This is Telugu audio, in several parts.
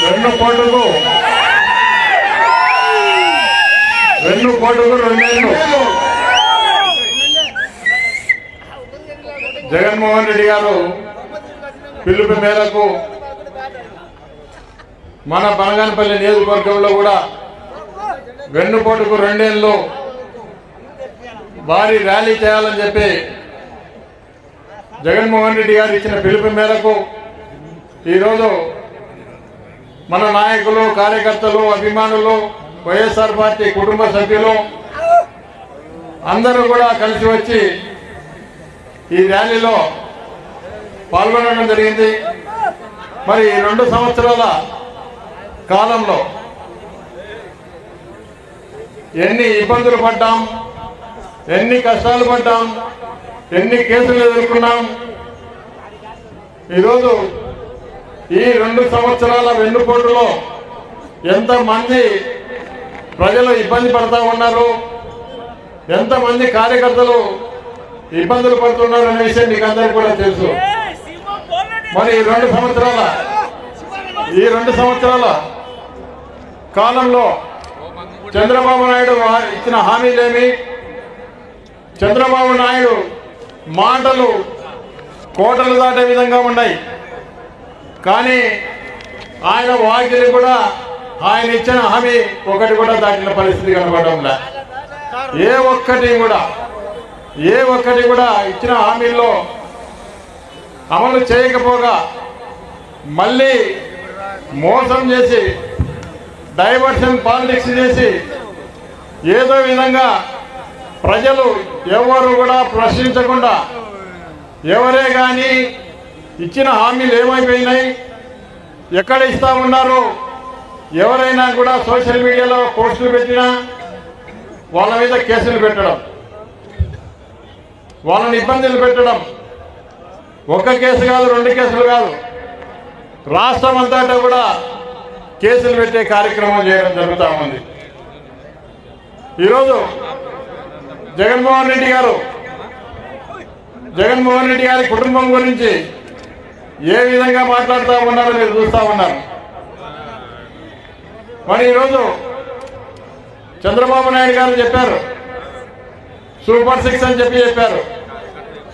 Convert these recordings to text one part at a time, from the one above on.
వెన్నుపోటుకు 2 ఏళ్ళు జగన్మోహన్ రెడ్డి గారు పిలుపు మేరకు మన బనగానపల్లి నియోజకవర్గంలో కూడా వెన్నుపోటుకు 2 ఏళ్ళు భారీ ర్యాలీ చేయాలని చెప్పి జగన్మోహన్ రెడ్డి గారు ఇచ్చిన పిలుపు మేరకు ఈరోజు మన నాయకులు, కార్యకర్తలు, అభిమానులు, వైఎస్ఆర్ పార్టీ కుటుంబ సభ్యులు అందరూ కూడా కలిసి వచ్చి ఈ ర్యాలీలో పాల్గొనడం జరిగింది. మరి 2 సంవత్సరాల కాలంలో ఎన్ని ఇబ్బందులు పడ్డాం, ఎన్ని కష్టాలు పడ్డాం, ఎన్ని కేసులు ఎదుర్కొన్నాం. ఈరోజు ఈ 2 సంవత్సరాల వెన్నుపోటులో ఎంతమంది ప్రజలు ఇబ్బంది పడతా ఉన్నారు, ఎంతమంది కార్యకర్తలు ఇబ్బందులు పడుతున్నారు అనే విషయం మీకు అందరికీ కూడా తెలుసు. మరి ఈ 2 సంవత్సరాల కాలంలో చంద్రబాబు నాయుడు ఇచ్చిన హామీలేమి, చంద్రబాబు నాయుడు మాటలు కోటలు దాటే విధంగా ఉన్నాయి. కానీ ఆయన వాకిలి కూడా ఆయన ఇచ్చిన హామీ ఒకటి కూడా దాటిన పరిస్థితి కనబడడం లే. ఏ ఒక్కటి కూడా ఇచ్చిన హామీల్లో అమలు చేయకపోగా మళ్ళీ మోసం చేసి డైవర్షన్ పాలిటిక్స్ చేసి ఏదో విధంగా ప్రజలు ఎవరు కూడా ప్రశ్నించకుండా ఎవరే కానీ ఇచ్చిన హామీలు ఏమైపోయినాయి, ఎక్కడ ఇస్తా ఉన్నారు, ఎవరైనా కూడా సోషల్ మీడియాలో పోస్టులు పెట్టినా వాళ్ళ మీద కేసులు పెట్టడం, వాళ్ళని ఇబ్బందులు పెట్టడం. 1 కేసు కాదు, 2 కేసులు కాదు, రాష్ట్రం అంతటా కూడా కేసులు పెట్టే కార్యక్రమం చేయడం జరుగుతూ ఉంది. ఈరోజు జగన్మోహన్ రెడ్డి గారి కుటుంబం గురించి ఏ విధంగా మాట్లాడుతూ ఉన్నారో మీరు చూస్తూ ఉన్నారు. మరి ఈరోజు చంద్రబాబు నాయుడు గారు చెప్పారు, సూపర్ 6 అని చెప్పారు.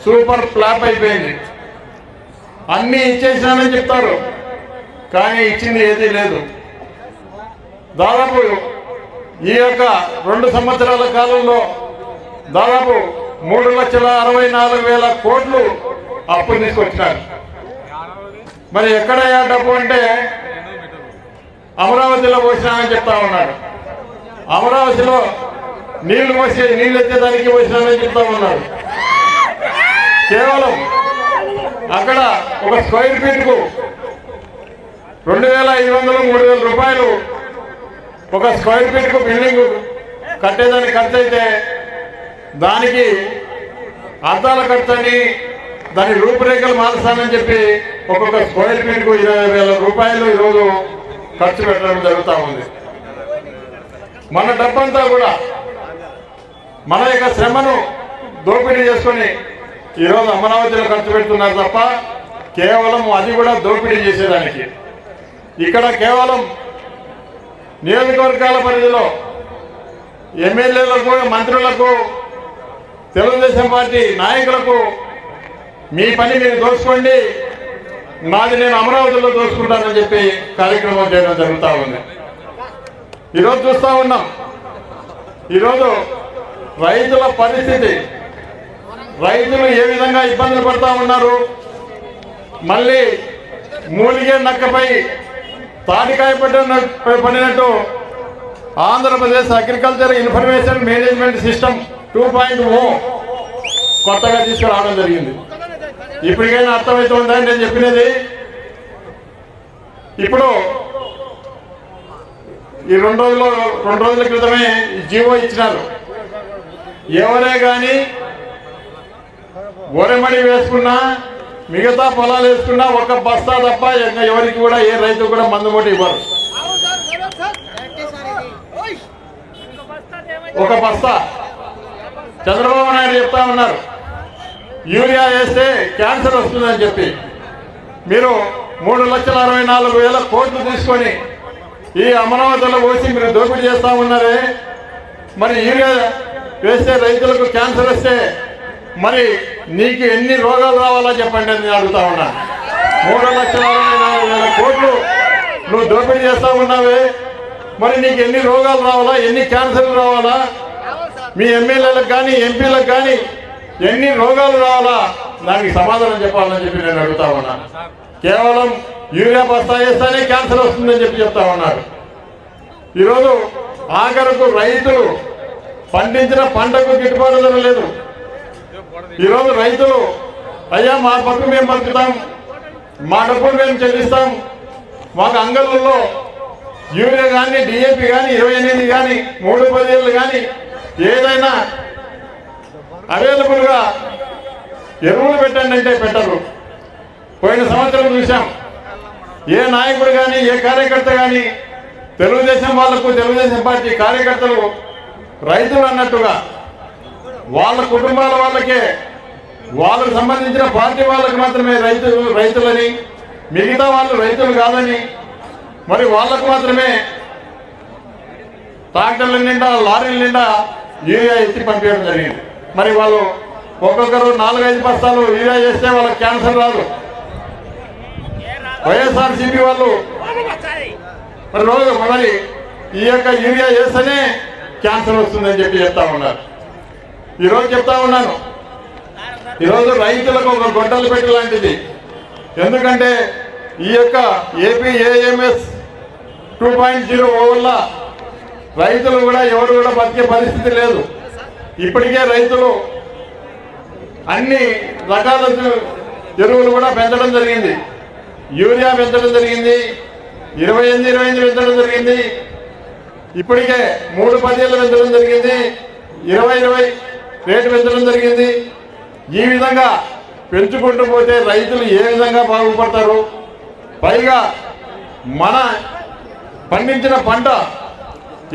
సూపర్ ఫ్లాప్ అయిపోయింది. అన్నీ ఇచ్చేసినానని చెప్తారు, కానీ ఇచ్చింది ఏదీ లేదు. దాదాపు ఈ యొక్క 2 సంవత్సరాల కాలంలో దాదాపు 3,64,000 కోట్లు అప్పులు తీసుకొచ్చినారు. మరి ఎక్కడయ్యా డబ్బు అంటే అమరావతిలో పోసినానని చెప్తా ఉన్నాడు. అమరావతిలో నీళ్లు ఎత్తేదానికి పోసినానని చెప్తా ఉన్నాడు. కేవలం అక్కడ ఒక స్క్వేర్ ఫీట్కు 2,500, 3,000 రూపాయలు ఒక స్క్వేర్ ఫీట్కు బిల్డింగ్ కట్టేదానికి ఖర్చు అయితే దానికి అద్దాల ఖర్చు అని దాని రూపురేఖలు మారుస్తానని చెప్పి ఒక్కొక్క స్క్వేర్ ఫీట్కు 20,000 రూపాయలు ఈరోజు ఖర్చు పెట్టడం జరుగుతూ ఉంది. మన డబ్బంతా కూడా మన యొక్క శ్రమను దోపిడీ చేసుకొని ఈరోజు అమరావతిలో ఖర్చు పెడుతున్నారు తప్ప కేవలం అది కూడా దోపిడీ చేసేదానికి. ఇక్కడ కేవలం నియోజకవర్గాల పరిధిలో ఎమ్మెల్యేలకు, మంత్రులకు, తెలుగుదేశం పార్టీ నాయకులకు మీ పని మీరు దోచుకోండి, నాది నేను అమరావతిలో దోచుకుంటానని చెప్పి కార్యక్రమం చేయడం జరుగుతూ ఉంది. ఈరోజు చూస్తూ ఉన్నాం, ఈరోజు రైతుల పరిస్థితి, రైతులు ఏ విధంగా ఇబ్బందులు పడుతూ ఉన్నారు. మళ్ళీ మూలిగే నక్కపై తాటికాయ పడినట్టు Andhra Pradesh agriculture information management system 2.0 కొత్తగా తీసుకురావడం జరిగింది. ఇప్పటికైనా అర్థమవుతుందని నేను చెప్పినది. ఇప్పుడు ఈ 2 రోజుల క్రితమే జీవో ఇచ్చినారు. ఎవరే కానీ ఒరమడి వేసుకున్నా, మిగతా పొలాలు వేసుకున్నా 1 బస్తా తప్ప ఎవరికి కూడా ఏ రైతు కూడా మందు మూట ఇవ్వరు. 1 బస్తా. చంద్రబాబు నాయుడు చెప్తా ఉన్నారు యూరియా వేస్తే క్యాన్సర్ వస్తుందని చెప్పి. మీరు 3,64,000 కోట్లు తీసుకొని ఈ అమరావతిలో పోసి మీరు దోపిడీ చేస్తా ఉన్నారే. మరి యూరియా వేస్తే రైతులకు క్యాన్సర్ వస్తే మరి నీకు ఎన్ని రోగాలు రావాలో చెప్పండి అని నేను అడుగుతా ఉన్నా. 3,64,000 కోట్లు నువ్వు దోపిడీ చేస్తా ఉన్నావే, మరి నీకు ఎన్ని రోగాలు రావాలా, ఎన్ని క్యాన్సర్లు రావాలా, మీ ఎమ్మెల్యేలకు కానీ ఎంపీలకు కానీ ఎన్ని రోగాలు రావాలా, దానికి సమాధానం చెప్పాలని చెప్పి నేను అడుగుతా ఉన్నా. కేవలం యూరియా బస్తా వేస్తేనే క్యాన్సర్ వస్తుందని చెప్పి చెప్తా ఉన్నారు. ఈరోజు ఆఖరకు రైతులు పండించిన పంటకు గిట్టుబాటు ధర లేదు. ఈరోజు రైతులు అయ్యా మా పట్టు మేము బతుకుతాం, మా డబ్బులు మేము చెల్లిస్తాం, మాకు అంగళ్ళల్లో యూరియా కానీ డిఏపి కానీ 28 కానీ 3,10 కానీ ఏదైనా అవైలబుల్గా ఎరువులు పెట్టండి అంటే పెట్టరు. పోయిన సంవత్సరం చూసాం, ఏ నాయకుడు కానీ ఏ కార్యకర్త కానీ తెలుగుదేశం వాళ్లకు, తెలుగుదేశం పార్టీ కార్యకర్తలు రైతులు అన్నట్టుగా వాళ్ళ కుటుంబాల వాళ్ళకే, వాళ్ళకు సంబంధించిన పార్టీ వాళ్ళకి మాత్రమే రైతులని, మిగతా వాళ్ళు రైతులు కాదని, మరి వాళ్ళకు మాత్రమే ట్రాక్టర్ల నిండా లారీల నిండా యూరియా ఎత్తి పంపించడం జరిగింది. మరి వాళ్ళు ఒక్కొక్కరు 4-5 బస్తాలు యూరియా చేస్తే వాళ్ళకి క్యాన్సర్ రాదు. వైఎస్ఆర్సీపీ వాళ్ళు మరి ఈ యొక్క యూరియా చేస్తేనే క్యాన్సర్ వస్తుందని చెప్పి చెప్తా ఉన్నారు. ఈరోజు చెప్తా ఉన్నాను, ఈరోజు రైతులకు ఒక గొడ్డలు పెట్టి లాంటిది. ఎందుకంటే ఈ యొక్క ఏపీఏఎంఎస్ 2.0 వల్ల రైతులు కూడా ఎవరు కూడా బతికే పరిస్థితి లేదు. ఇప్పటికే రైతులు అన్ని రకాల ఎరువులు కూడా పెంచడం జరిగింది. యూరియా పెంచడం జరిగింది, 28 పెంచడం జరిగింది, ఇప్పటికే 3,10 పెంచడం జరిగింది, 20 రేటు పెంచడం జరిగింది. ఈ విధంగా పెంచుకుంటూ పోతే రైతులు ఏ విధంగా బాగుపడతారు? పైగా మన పండించిన పంట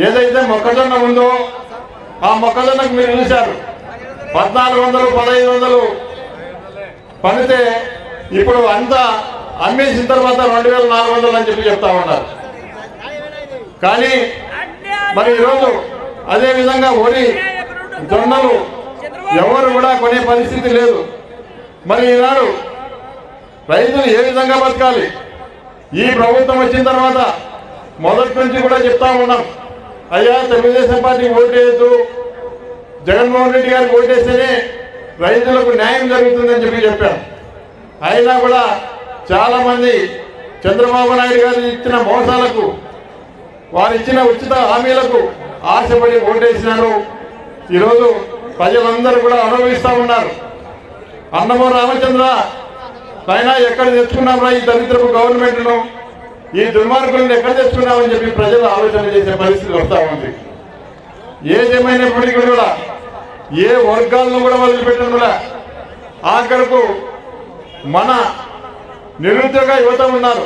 ఏదైతే మొక్కజొన్న ఉందో ఆ మొక్కజొన్నకు మీరు చూశారు 1,400, 1,500 పండితే ఇప్పుడు అంతా అమ్మేసిన తర్వాత 2,400 అని చెప్పి చెప్తా ఉన్నారు. కానీ మరి ఈరోజు అదే విధంగా వరి, జొన్నలు ఎవరు కూడా కొనే పరిస్థితి లేదు. మరి ఈనాడు రైతులు ఏ విధంగా బతకాలి? ఈ ప్రభుత్వం వచ్చిన తర్వాత మొదటి నుంచి కూడా చెప్తా ఉన్నాం, అయ్యా తెలుగుదేశం పార్టీ ఓటేయద్దు, జగన్మోహన్ రెడ్డి గారికి ఓటేస్తేనే రైతులకు న్యాయం జరుగుతుందని చెప్పి చెప్పాం. అయినా కూడా చాలామంది చంద్రబాబు నాయుడు గారు ఇచ్చిన మోసాలకు, వారు ఇచ్చిన ఉచిత హామీలకు ఆశపడి ఓటేసినారు. ఈరోజు ప్రజలందరూ కూడా అనుభవిస్తూ ఉన్నారు. అన్నమో రామచంద్ర అయినా ఎక్కడ తెచ్చుకున్నామా ఈ దరిద్రపు గవర్నమెంట్ను, ఈ దుర్మార్గులను ఎక్కడ తెచ్చుకున్నామని చెప్పి ప్రజలు ఆలోచన చేసే పరిస్థితి వస్తూ ఉంది. ఏదేమైనప్పటికీ కూడా ఏ వర్గాలను కూడా వదిలిపెట్టడం కూడా ఆఖరకు మన నిరుద్యోగ యువత ఉన్నారు.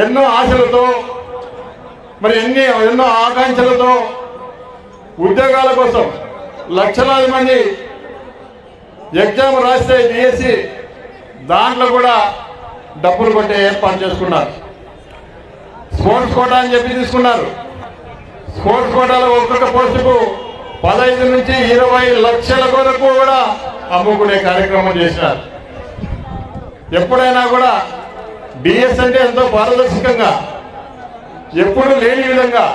ఎన్నో ఆశలతో మరి ఎన్నో ఆకాంక్షలతో ఉద్యోగాల కోసం లక్షలాది మంది ఎగ్జామ్ రాస్తే డిఎస్సి దాంట్లో కూడా డబ్బులు కొట్టే ఏర్పాటు చేసుకున్నారు. స్పోర్ట్స్ కోటా అని చెప్పి తీసుకున్నారు. స్పోర్ట్స్ కోటాలో ఒక్కొక్క పోస్టుకు 15 నుంచి 20 లక్షల వరకు కూడా అమ్ముకునే కార్యక్రమం చేసినారు. ఎప్పుడైనా కూడా డిఎస్ అంటే ఎంతో పారదర్శకంగా, ఎప్పుడు లేని విధంగా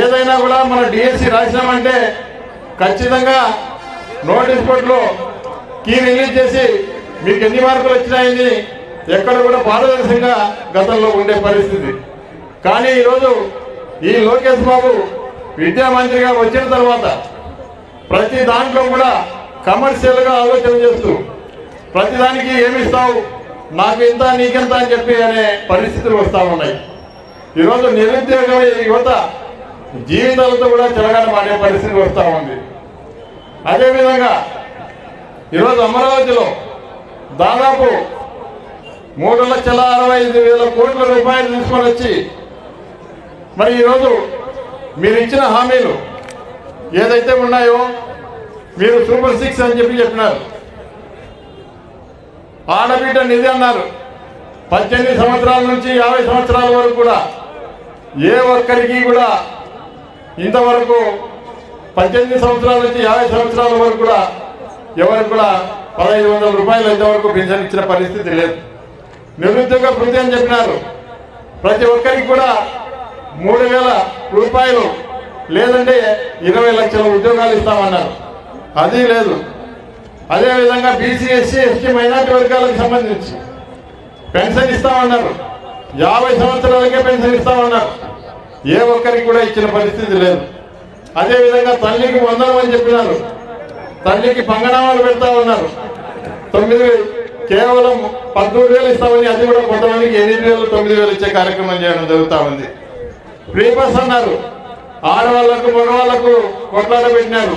ఏదైనా కూడా మన డిఎస్సి రాసినామంటే ఖచ్చితంగా నోటీస్ బోర్డులో కీ రిలీజ్ చేసి మీకు ఎన్ని మార్కులు వచ్చినాయని ఎక్కడ కూడా పారదర్శకంగా గతంలో ఉండే పరిస్థితి. కానీ ఈరోజు ఈ లోకేష్ బాబు విద్యామంత్రిగా వచ్చిన తర్వాత ప్రతి దాంట్లో కూడా కమర్షియల్గా ఆలోచన చేస్తూ ప్రతిదానికి ఏమిస్తావు, నాకు ఇంత నీకెంత అని చెప్పి అనే పరిస్థితులు వస్తూ ఉన్నాయి. ఈరోజు నిరుద్యోగ యువత జీవితాలతో కూడా చెలగాటమాడే పరిస్థితి వస్తూ ఉంది. అదేవిధంగా ఈరోజు అమరావతిలో దాదాపు 3,65,000 కోట్ల రూపాయలు తీసుకొని వచ్చి మరి ఈరోజు మీరు ఇచ్చిన హామీలు ఏదైతే ఉన్నాయో మీరు సూపర్ 6 అని చెప్పినారు. ఆడబిడ్డ నిధి అన్నారు. 18 సంవత్సరాల నుంచి 50 సంవత్సరాల వరకు కూడా ఏ ఒక్కరికి కూడా ఇంతవరకు 18 సంవత్సరాల నుంచి 50 సంవత్సరాల వరకు కూడా ఎవరికి కూడా 1500 రూపాయలు ఇంతవరకు పెన్షన్ ఇచ్చిన పరిస్థితి లేదు. నిరుద్యోగ భృతి అని చెప్పినారు. ప్రతి ఒక్కరికి కూడా 3000 రూపాయలు లేదంటే 20 లక్షల ఉద్యోగాలు ఇస్తామన్నారు. అది లేదు. అదేవిధంగా బీసీ ఎస్సీ ఎస్టీ మైనార్టీ వర్గాలకు సంబంధించి పెన్షన్ ఇస్తామన్నారు. 50 సంవత్సరాలకే పెన్షన్ ఇస్తామన్నారు. ఏ ఒక్కరికి కూడా ఇచ్చిన పరిస్థితి లేదు. అదేవిధంగా తల్లికి వందనం అని చెప్పినారు. తల్లికి పంగనామాలు పెడతా ఉన్నారు. 9 కేవలం 13,000 ఇస్తామని అది కూడా కొంతమందికి 8,000 9,000 ఇచ్చే కార్యక్రమం చేయడం జరుగుతూ ఉంది. ఫ్రీ బస్ అన్నారు. ఆడవాళ్లకు మగవాళ్లకు కొట్లాట పెట్టినారు.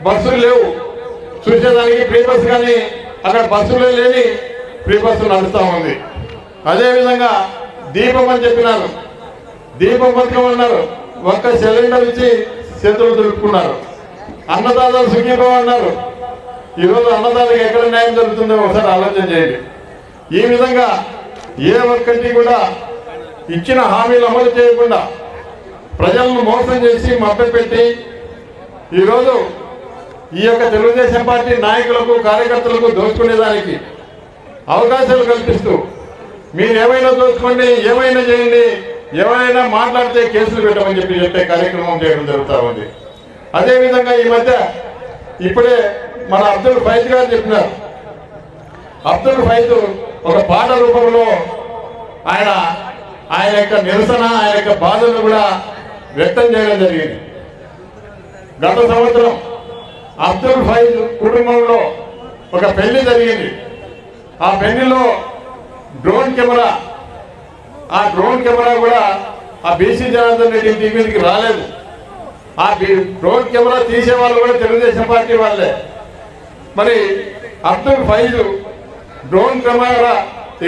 బస్సులు లేవు చూసేదానికి ఫ్రీ బస్సు, కానీ అక్కడ బస్సులు లేని ఫ్రీ బస్సు నడుస్తూ ఉంది. అదేవిధంగా దీపం అని చెప్పినారు. దీపం పథకం అన్నారు. ఒక్క సిలిండర్ ఇచ్చి చేతులు దులుపుకున్నారు. అన్నదాతలు సుఖీభవ అన్నారు. ఈరోజు అన్నదాతకి ఎక్కడ న్యాయం జరుగుతుందో ఒకసారి ఆలోచన చేయండి. ఈ విధంగా ఏ ఒక్కటి కూడా ఇచ్చిన హామీలు అమలు చేయకుండా ప్రజలను మోసం చేసి మభ్యపెట్టి ఈరోజు ఈ యొక్క తెలుగుదేశం పార్టీ నాయకులకు కార్యకర్తలకు దోచుకునేదానికి అవకాశాలు కల్పిస్తూ మీరు ఏమైనా దోచుకోండి, ఏమైనా చేయండి, ఎవరైనా మాట్లాడితే కేసులు పెట్టమని చెప్పే కార్యక్రమం చేయడం జరుగుతూ ఉంది. అదేవిధంగా ఈ మధ్య ఇప్పుడే మన అబ్దుల్ ఫైజ్ గారు చెప్పినారు. అబ్దుల్ ఫైజ్ ఒక పాట రూపంలో ఆయన యొక్క నిరసన, ఆయన యొక్క బాధను కూడా వ్యక్తం చేయడం జరిగింది. గత సంవత్సరం అబ్దుల్ ఫైజ్ కుటుంబంలో ఒక పెళ్లి జరిగింది. ఆ పెళ్లిలో డ్రోన్ కెమెరా కూడా ఆ బీసీ జనార్దన్ రెడ్డి టీవీ మీదకి రాలేదు. ఆ డ్రోన్ కెమెరా తీసే వాళ్ళు కూడా తెలుగుదేశం పార్టీ వాళ్ళే. మరి అబ్దుల్ ఫైజ్ డ్రోన్ కెమెరా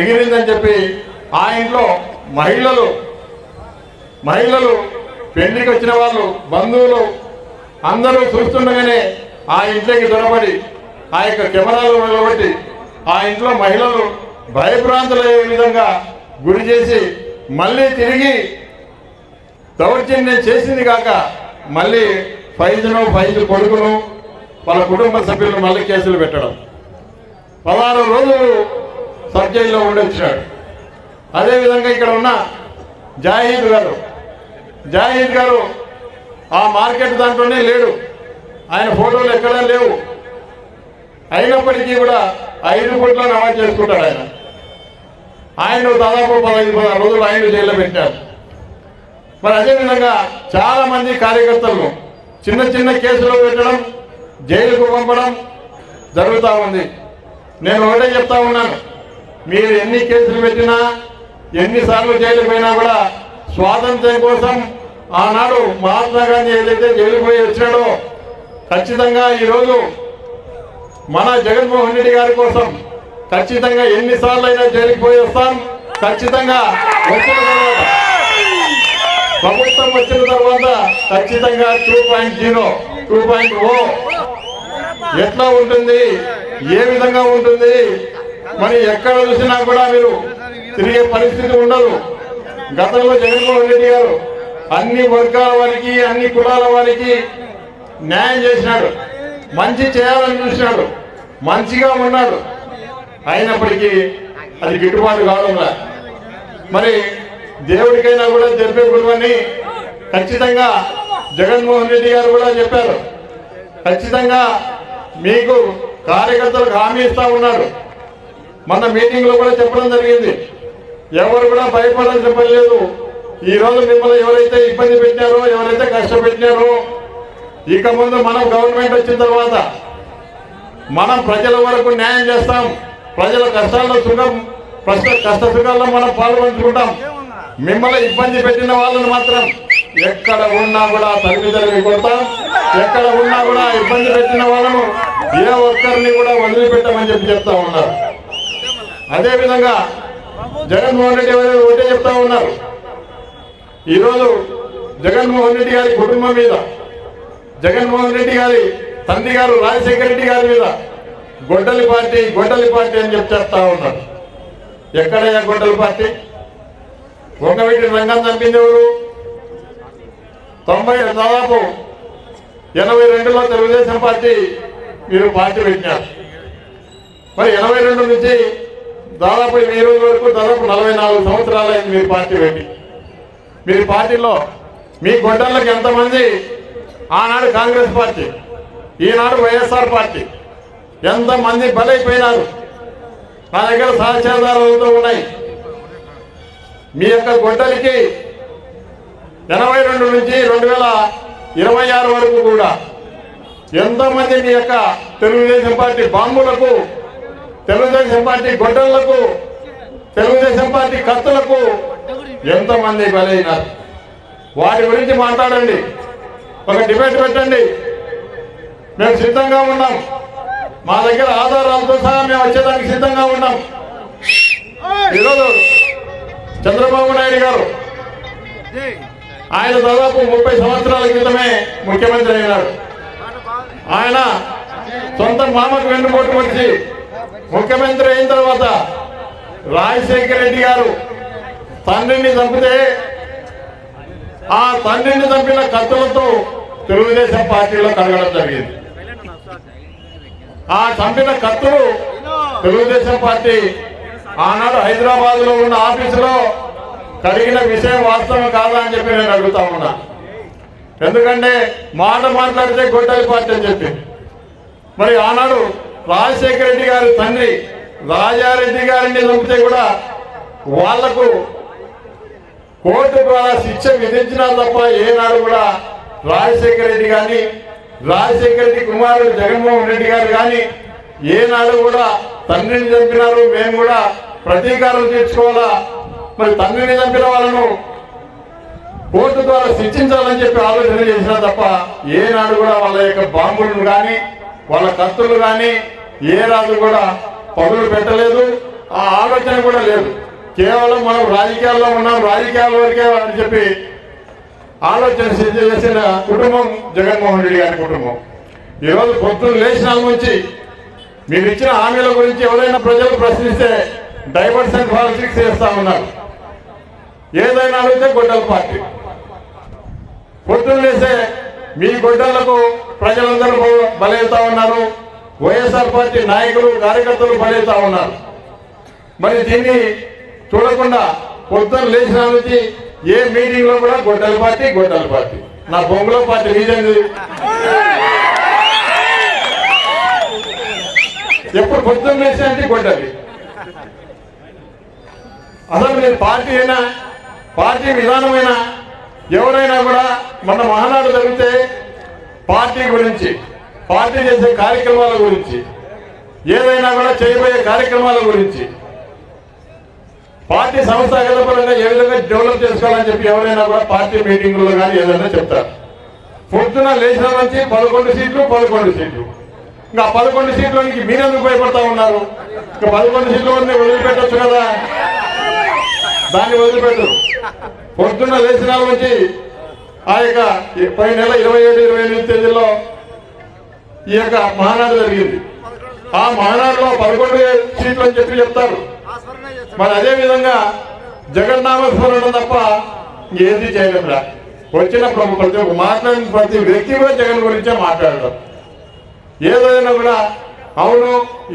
ఎగిరిందని చెప్పి ఆ ఇంట్లో మహిళలు పెళ్లికి వచ్చిన వాళ్ళు, బంధువులు అందరూ చూస్తుండగానే ఆ ఇంట్లోకి దొరబడి ఆ యొక్క కెమెరాలు నిలబట్టి ఆ ఇంట్లో మహిళలు భయభ్రాంతులయ్యే విధంగా గురి చేసి మళ్ళీ తిరిగి దౌర్జన్యం చేసింది కాక మళ్ళీ ఫైజ్ కొడుకును వాళ్ళ కుటుంబ సభ్యులను మళ్ళీ కేసులు పెట్టడం, 16 రోజులు సబ్ జైల్లో ఉండొచ్చాడు. అదేవిధంగా ఇక్కడ ఉన్న జాహీద్ గారు ఆ మార్కెట్ దాంట్లోనే లేడు. ఆయన ఫోటోలు ఎక్కడా లేవు. అయినప్పటికీ కూడా 5 కోట్ల నమోదు చేసుకుంటాడు. ఆయన దాదాపు 15-16 రోజులు ఆయన జైల్లో పెట్టారు. మరి అదేవిధంగా చాలా మంది కార్యకర్తలను చిన్న కేసులు పెట్టడం, జైలుకు పంపడం జరుగుతూ ఉంది. నేను ఒకటే చెప్తా ఉన్నాను, మీరు ఎన్ని కేసులు పెట్టినా, ఎన్నిసార్లు జైలుకు పోయినా కూడా స్వాతంత్ర్యం కోసం ఆనాడు మహాత్మా గాంధీ ఏదైతే జైలుకు పోయి వచ్చాడో ఖచ్చితంగా ఈరోజు మన జగన్మోహన్ రెడ్డి గారి కోసం ఖచ్చితంగా ఎన్నిసార్లు అయినా జైలుకు పోయి వస్తాం. ఖచ్చితంగా వచ్చిన తర్వాత ప్రభుత్వం వచ్చిన తర్వాత ఖచ్చితంగా 2.0 ఎట్లా ఉంటుంది, ఏ విధంగా ఉంటుంది, మరి ఎక్కడ చూసినా కూడా మీరు తిరిగే పరిస్థితి ఉండదు. గతంలో జగన్మోహన్ రెడ్డి గారు అన్ని వర్గాల వారికి, అన్ని కులాల వారికి న్యాయం చేసినాడు, మంచి చేయాలని చూసినాడు, మంచిగా ఉన్నాడు. అయినప్పటికీ అది గిట్టుబాటు కావడంలా. మరి దేవుడికైనా కూడా జరిపేకూడదని ఖచ్చితంగా జగన్మోహన్ రెడ్డి గారు కూడా చెప్పారు. ఖచ్చితంగా మీకు కార్యకర్తలకు హామీ ఇస్తా ఉన్నారు. మన మీటింగ్లో కూడా చెప్పడం జరిగింది, ఎవరు కూడా భయపడాల్సిన పని లేదు. ఈరోజు మిమ్మల్ని ఎవరైతే ఇబ్బంది పెట్టినారో, ఎవరైతే కష్టపెట్టినారో, ఇక ముందు మనం గవర్నమెంట్ వచ్చిన తర్వాత మనం ప్రజల వరకు న్యాయం చేస్తాం. ప్రజల కష్టాల్లో కష్ట సుఖాల్లో మనం పాల్పంచుకుంటాం. మిమ్మల్ని ఇబ్బంది పెట్టిన వాళ్ళని మాత్రం ఎక్కడ ఉన్నా కూడా తల్లిదండ్రులు కొడతాం. ఎక్కడ ఉన్నా కూడా ఇబ్బంది పెట్టిన వాళ్ళను ఏ ఒక్కరిని కూడా వదిలిపెట్టమని చెప్తా ఉన్నారు. అదేవిధంగా జగన్మోహన్ రెడ్డి గారు ఒకటే చెప్తా ఉన్నారు, ఈరోజు జగన్మోహన్ రెడ్డి గారి కుటుంబం మీద, జగన్మోహన్ రెడ్డి గారి తండ్రి గారు రాజశేఖర రెడ్డి గారి మీద గొడ్డలి పార్టీ అని చెప్తా ఉన్నారు. ఎక్కడయ్యా గొడ్డల పార్టీ? వంగవీటి రంగం చంపింది ఎవరు? దాదాపు 82లో తెలుగుదేశం పార్టీ మీరు పార్టీ పెట్టినారు. మరి 82 నుంచి దాదాపు ఈ రోజు వరకు దాదాపు 44 సంవత్సరాలైంది మీరు పార్టీ పెట్టి. మీరు పార్టీలో మీ గొడ్డళ్ళకి ఎంతమంది ఆనాడు కాంగ్రెస్ పార్టీ, ఈనాడు వైఎస్ఆర్ పార్టీ ఎంతమంది బలైపోయినారు? నా దగ్గర సాక్ష్యాధారాలతో ఉన్నాయి. మీ యొక్క గొడ్డలికి 82 నుంచి 2026 వరకు కూడా ఎంతోమంది మీ యొక్క తెలుగుదేశం పార్టీ బాంబులకు, తెలుగుదేశం పార్టీ గొడ్డళ్లకు, తెలుగుదేశం పార్టీ కత్తులకు ఎంతమంది బలైనారు? వాటి గురించి మాట్లాడండి, ఒక డిబేట్ పెట్టండి. మేము సిద్ధంగా ఉన్నాం. మా దగ్గర ఆధారాలతో సహా మేము వచ్చేదానికి సిద్ధంగా ఉన్నాం. ఈరోజు చంద్రబాబు నాయుడు గారు ఆయన దాదాపు 30 సంవత్సరాల క్రితమే ముఖ్యమంత్రి అయినాడు. ఆయన సొంత మామకు వెన్నుపోటు వచ్చి ముఖ్యమంత్రి అయిన తర్వాత రాజశేఖర రెడ్డి గారు తండ్రిని చంపితే ఆ తండ్రిని చంపిన కత్తులతో తెలుగుదేశం పార్టీలో కడగడం జరిగింది. ఆ చంపిన కత్తులు తెలుగుదేశం పార్టీ ఆనాడు హైదరాబాద్ లో ఉన్న ఆఫీసులో కడిగిన విషయం వాస్తవం కాదా అని చెప్పి నేను అడుగుతా ఉన్నా. ఎందుకంటే మాట మాట్లాడితే గొడ్డలి పార్టీ అని చెప్పి. మరి ఆనాడు రాజశేఖర రెడ్డి గారి తండ్రి రాజారెడ్డి గారిని చంపితే కూడా వాళ్లకు కోర్టు ద్వారా శిక్ష విధించినా తప్ప ఏనాడు కూడా రాజశేఖర రెడ్డి కానీ రాజశేఖర రెడ్డి కుమారుడు జగన్మోహన్ రెడ్డి గారు కానీ ఏనాడు కూడా తండ్రిని చంపినారు, మేము కూడా ప్రతీకారం తీర్చుకోవాలా, మరి తండ్రిని చంపిన వాళ్ళను కోర్టు ద్వారా శిక్షించాలని చెప్పి ఆలోచన చేసినా తప్ప ఏనాడు కూడా వాళ్ళ యొక్క బాంబులను కానీ వాళ్ళ కత్తులు కానీ ఏ రాజు కూడా పదులు పెట్టలేదు. ఆ ఆలోచన కూడా లేదు. కేవలం మనం రాజకీయాల్లో ఉన్నాం, రాజకీయాల వరకే అని చెప్పి ఆలోచన చేసిన కుటుంబం జగన్మోహన్ రెడ్డి గారి కుటుంబం. ఈరోజు పొద్దున్న లేచిన నుంచి మీరు ఇచ్చిన హామీల గురించి ఎవరైనా ప్రజలు ప్రశ్నిస్తే డైవర్షన్ పాలిటిక్స్ చేస్తా ఉన్నారు. ఏదైనా అడిగితే గొడ్డల పార్టీ. పొద్దున్న లేసే మీ గొడ్డళ్లకు ప్రజలందరూ బలవుతా ఉన్నారు. వైఎస్ఆర్ పార్టీ నాయకులు కార్యకర్తలు బలవుతా ఉన్నారు. మరి దీన్ని చూడకుండా పొద్దున్న లేచిన నుంచి ఏ మీటింగ్ లో కూడా గొడ్డల పార్టీ గొడ్డల పార్టీ. నా బొంగులో పార్టీ రీజన్ ఎప్పుడు పొద్దున్న లేచిన అంటే గొడ్డలి. అసలు మీరు పార్టీ అయినా పార్టీ విధానమైనా ఎవరైనా కూడా మన మహానాడు జరిగితే పార్టీ గురించి, పార్టీ చేసే కార్యక్రమాల గురించి, ఏదైనా కూడా చేయబోయే కార్యక్రమాల గురించి, పార్టీ సంస్థాగత పరంగా ఏ విధంగా డెవలప్ చేసుకోవాలని చెప్పి ఎవరైనా కూడా పార్టీ మీటింగుల్లో కానీ ఏదైనా చెప్తారు. పొద్దున లేచిన నుంచి 11 సీట్లు ఇంకా 11 సీట్లోనికి మీరెందుకు భయపడతా ఉన్నారు? ఇంకా 11 సీట్లు వదిలిపెట్టచ్చు కదా, దాన్ని వదిలిపెట్టరు. పొద్దున్న లేచిన నుంచి ఆ యొక్క పై నెల 27, 28 తేదీల్లో ఈ యొక్క మహానాడు జరిగింది. ఆ మహానాడులో 11 సీట్లు అని చెప్పి చెప్తారు. మరి అదే విధంగా జగన్నామస్మరణ తప్ప ఏది చేయలేదురా. వచ్చిన ప్రతి మాట్లాడిన ప్రతి వ్యక్తి కూడా జగన్ గురించే మాట్లాడడం. ఏదైనా కూడా అవును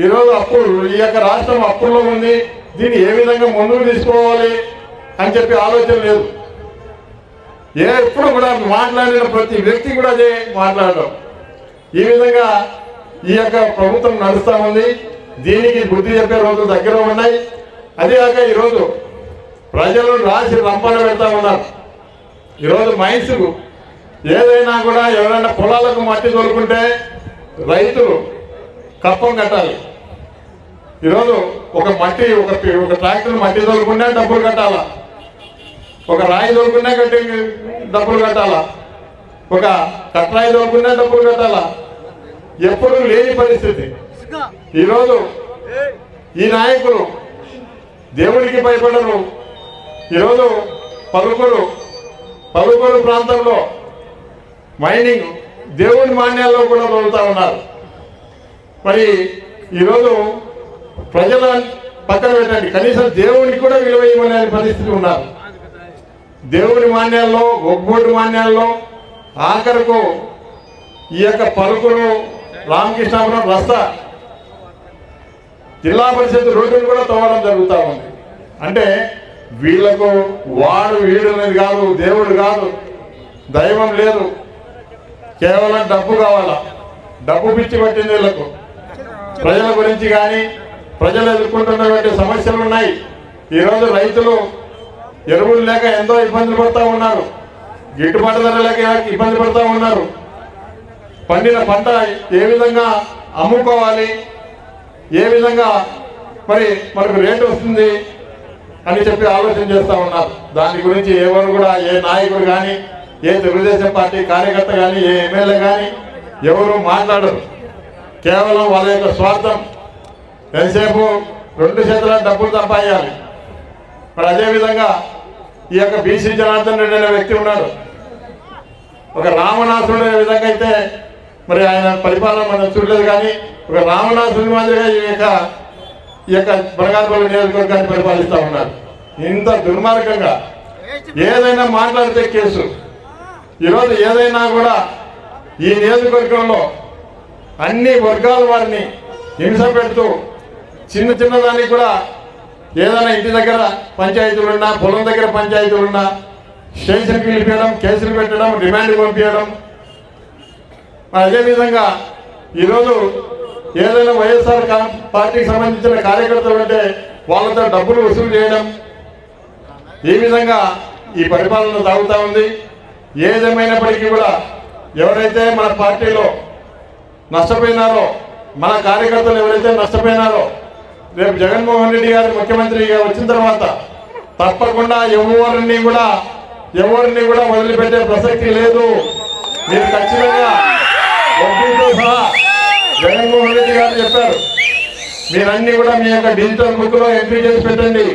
ఈరోజు అప్పులు, ఈ యొక్క రాష్ట్రం అప్పుల్లో ఉంది, దీన్ని ఏ విధంగా ముందుకు తీసుకోవాలి అని చెప్పి ఆలోచన లేదు. ఎప్పుడు కూడా మాట్లాడిన ప్రతి వ్యక్తి కూడా అదే మాట్లాడడం. ఈ విధంగా ఈ యొక్క ప్రభుత్వం నడుస్తూ ఉంది. దీనికి బుద్ధి చెప్పే రోజులు దగ్గర ఉన్నాయి. అదేగాక ఈరోజు ప్రజలు రాసి రంపన పెడతా ఉన్నారు. ఈరోజు మైన్స్కు ఏదైనా కూడా ఎవరైనా పొలాలకు మట్టి తోలుకుంటే రైతులు కప్పం కట్టాలి. ఈరోజు ఒక ట్రాక్టర్ మట్టి తోలుకున్నా డబ్బులు కట్టాలా, ఒక రాయి తోలుకున్నా డబ్బులు కట్టాలా, ఒక కట్రాయి తోలుకున్నా డబ్బులు కట్టాలా. ఎప్పుడు లేని పరిస్థితి. ఈరోజు ఈ నాయకులు దేవుడికి భయపడరు. ఈరోజు పలుకూరు ప్రాంతంలో మైనింగ్ దేవుని మాన్యాల్లో కూడా తోలుతా ఉన్నారు. మరి ఈరోజు ప్రజల పక్కన పెట్టండి, కనీసం దేవునికి కూడా విలువ ఇవ్వలేని పరిస్థితి ఉన్నారు. దేవుని మాన్యాల్లో, ఒగ్గోడు మాన్యాల్లో ఆఖరకు ఈ యొక్క పలుకులు రామకృష్ణాపురం రస్తా జిల్లా పరిషత్ రోడ్డును కూడా తవ్వడం జరుగుతూ ఉంది. అంటే వీళ్లకు వాడు వీడు అనేది కాదు, దేవుడు కాదు, దైవం లేదు, కేవలం డబ్బు కావాలా, డబ్బు పిచ్చి పట్టింది వీళ్ళకు. ప్రజల గురించి కానీ ప్రజలు ఎదుర్కొంటున్నటువంటి సమస్యలు ఉన్నాయి. ఈరోజు రైతులు ఎరువులు లేక ఎంతో ఇబ్బందులు పడుతూ ఉన్నారు, గిట్టుబాటు ధర లేక ఇబ్బంది పడుతూ ఉన్నారు. పండిన పంట ఏ విధంగా అమ్ముకోవాలి, ఏ విధంగా మరి మనకు రేటు వస్తుంది అని చెప్పి ఆలోచన చేస్తూ ఉన్నారు. దాని గురించి ఎవరు కూడా, ఏ నాయకుడు కానీ, ఏ తెలుగుదేశం పార్టీ కార్యకర్త కానీ, ఏ ఎమ్మెల్యే కానీ ఎవరు మాట్లాడరు. కేవలం వాళ్ళ యొక్క స్వార్థం, ఎంతసేపు 2 చేతుల డబ్బులు సంపాదించాలి. మరి అదేవిధంగా ఈ యొక్క బీసీ జనార్దన్ రెడ్డి అనే వ్యక్తి ఉన్నాడు. ఒక రామనాథుడు అనే విధంగా అయితే మరి ఆయన పరిపాలన మనం చూడలేదు, కానీ ఒక రామనాథుడి మాదిరిగా ఈ యొక్క బనగానపల్లి నియోజకవర్గాన్ని పరిపాలిస్తూ ఉన్నారు. ఇంత దుర్మార్గంగా ఏదైనా మాట్లాడితే కేసు. ఈరోజు ఏదైనా కూడా ఈ నియోజకవర్గంలో అన్ని వర్గాల వారిని హింస పెడుతూ చిన్న చిన్నదానికి కూడా ఏదైనా ఇంటి దగ్గర పంచాయతీలున్నా, పొలం దగ్గర పంచాయతీలున్నా స్టేషన్కి పిలిపించడం, కేసులు పెట్టడం, రిమాండ్ పంపించడం. అదేవిధంగా ఈరోజు ఏదైనా వైఎస్ఆర్ పార్టీకి సంబంధించిన కార్యకర్తలు అంటే వాళ్ళతో డబ్బులు వసూలు చేయడం, ఈ విధంగా ఈ పరిపాలన సాగుతూ ఉంది. ఏదేమైనప్పటికీ కూడా ఎవరైతే మన పార్టీలో నష్టపోయినారో, మన కార్యకర్తలు ఎవరైతే నష్టపోయినారో, రేపు జగన్మోహన్ రెడ్డి గారు ముఖ్యమంత్రిగా వచ్చిన తర్వాత తప్పకుండా ఎవరిని కూడా వదిలిపెట్టే ప్రసక్తి లేదు. మీరు ఖచ్చితంగా వడ్డీతో సహా జగన్మోహన్ రెడ్డి గారు చెప్పారు, మీరన్నీ కూడా మీ యొక్క డిజిటల్ బుక్లో ఎంట్రీ చేసి పెట్టండి.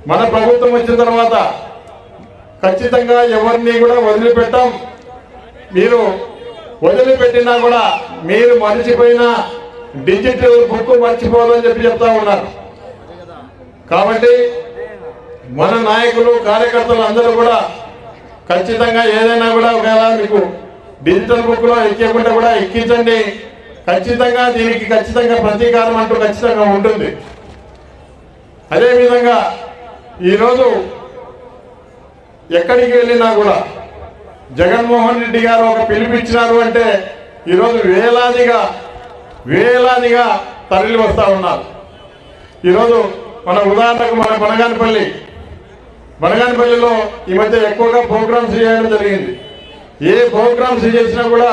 మన ప్రభుత్వం వచ్చిన తర్వాత ఖచ్చితంగా ఎవరిని కూడా వదిలిపెట్టాం. మీరు వదిలిపెట్టినా కూడా మీరు మర్చిపోయిన డిజిటల్ బుక్ మర్చిపోదని చెప్పి చెప్తా ఉన్నారు. కాబట్టి మన నాయకులు, కార్యకర్తలు అందరూ కూడా ఖచ్చితంగా ఏదైనా కూడా ఒకవేళ మీకు డిజిటల్ బుక్లో ఎక్కకుండా కూడా ఎక్కించండి. ఖచ్చితంగా దీనికి ఖచ్చితంగా ప్రతీకారం అంటూ ఖచ్చితంగా ఉంటుంది. అదేవిధంగా ఈరోజు ఎక్కడికి వెళ్ళినా కూడా జగన్మోహన్ రెడ్డి గారు ఒక పిలుపిచ్చినారు అంటే ఈరోజు వేలాదిగా తరలి వస్తూ ఉన్నారు. ఈరోజు మన ఉదాహరణకు మన బనగానపల్లిలో ఈ మధ్య ఎక్కువగా ప్రోగ్రామ్స్ చేయడం జరిగింది. ఏ ప్రోగ్రామ్స్ చేసినా కూడా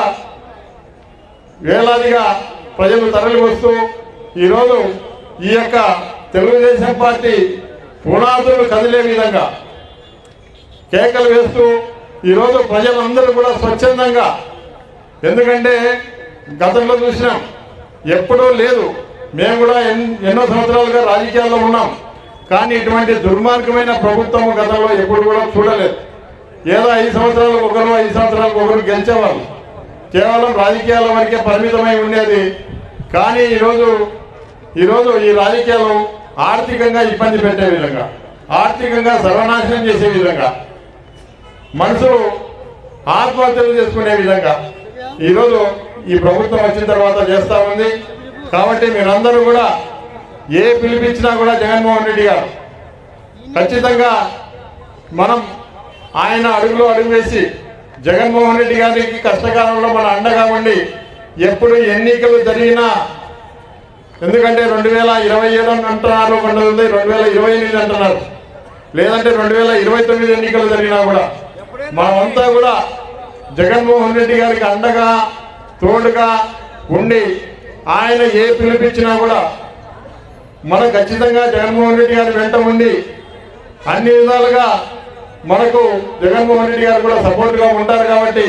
వేలాదిగా ప్రజలు తరలి వస్తూ ఈరోజు ఈ యొక్క తెలుగుదేశం పార్టీ పునాదులు కదిలే విధంగా కేకలు వేస్తూ ఈరోజు ప్రజలందరూ కూడా స్వచ్ఛందంగా, ఎందుకంటే గతంలో చూసినాం, ఎప్పుడూ లేదు, మేము కూడా ఎన్నో సంవత్సరాలుగా రాజకీయాల్లో ఉన్నాం, కానీ ఇటువంటి దుర్మార్గమైన ప్రభుత్వం గతంలో ఎప్పుడు కూడా చూడలేదు. ఏదో 5 సంవత్సరాలకు ఒకరు 5 సంవత్సరాలకు ఒకరు గెలిచేవాళ్ళు, కేవలం రాజకీయాల వరకే పరిమితమై ఉండేది. కానీ ఈరోజు ఈ రాజకీయాలు ఆర్థికంగా ఇబ్బంది పెట్టే విధంగా, ఆర్థికంగా సర్వనాశనం చేసే విధంగా, మనుషులు ఆత్మహత్యలు చేసుకునే విధంగా ఈరోజు ఈ ప్రభుత్వం వచ్చిన తర్వాత చేస్తూ ఉంది. కాబట్టి మీరందరూ కూడా ఏ పిలిపించినా కూడా జగన్మోహన్ రెడ్డి గారు ఖచ్చితంగా మనం ఆయన అడుగులో అడుగు వేసి జగన్మోహన్ రెడ్డి గారికి కష్టకాలంలో మన అండగా ఉండి ఎప్పుడు ఎన్నికలు జరిగినా, ఎందుకంటే 2027 అంటున్నారు, 2028 అంటున్నారు, లేదంటే 2029 ఎన్నికలు జరిగినా కూడా మనమంతా కూడా జగన్మోహన్ రెడ్డి గారికి అండగా తోడుగా ఉండి ఆయన ఏ పిలిపించినా కూడా మనం ఖచ్చితంగా జగన్మోహన్ రెడ్డి గారి వెంట ఉండి అన్ని విధాలుగా మనకు జగన్మోహన్ రెడ్డి గారు కూడా సపోర్ట్గా ఉంటారు. కాబట్టి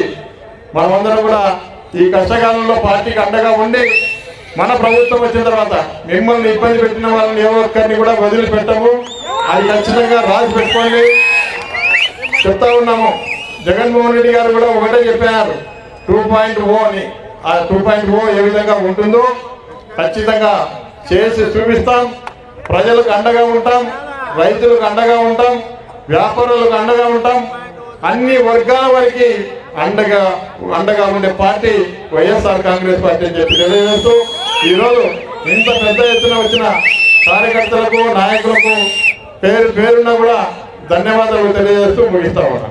మనమందరం కూడా ఈ కష్టకాలంలో పార్టీకి అండగా ఉండి మన ప్రభుత్వం వచ్చిన తర్వాత మిమ్మల్ని ఇబ్బంది పెట్టిన వాళ్ళని ఏ ఒక్కరిని కూడా వదిలిపెట్టము. అది ఖచ్చితంగా రాసి పెట్టుకోండి. చెప్తా ఉన్నాము, జగన్మోహన్ రెడ్డి గారు కూడా ఒకటే చెప్పారు, 2.0 అని. ఆ 2.0 ఏ విధంగా ఉంటుందో ఖచ్చితంగా చేసి చూపిస్తాం. ప్రజలకు అండగా ఉంటాం, రైతులకు అండగా ఉంటాం, వ్యాపారులకు అండగా ఉంటాం. అన్ని వర్గాల వారికి అండగా ఉండే పార్టీ వైఎస్ఆర్ కాంగ్రెస్ పార్టీ అని చెప్పి తెలియజేస్తూ ఈరోజు ఇంత పెద్ద ఎత్తున వచ్చిన కార్యకర్తలకు నాయకులకు పేరున్నా కూడా ధన్యవాదాలు తెలియజేస్తూ ముగిస్తా ఉన్నా.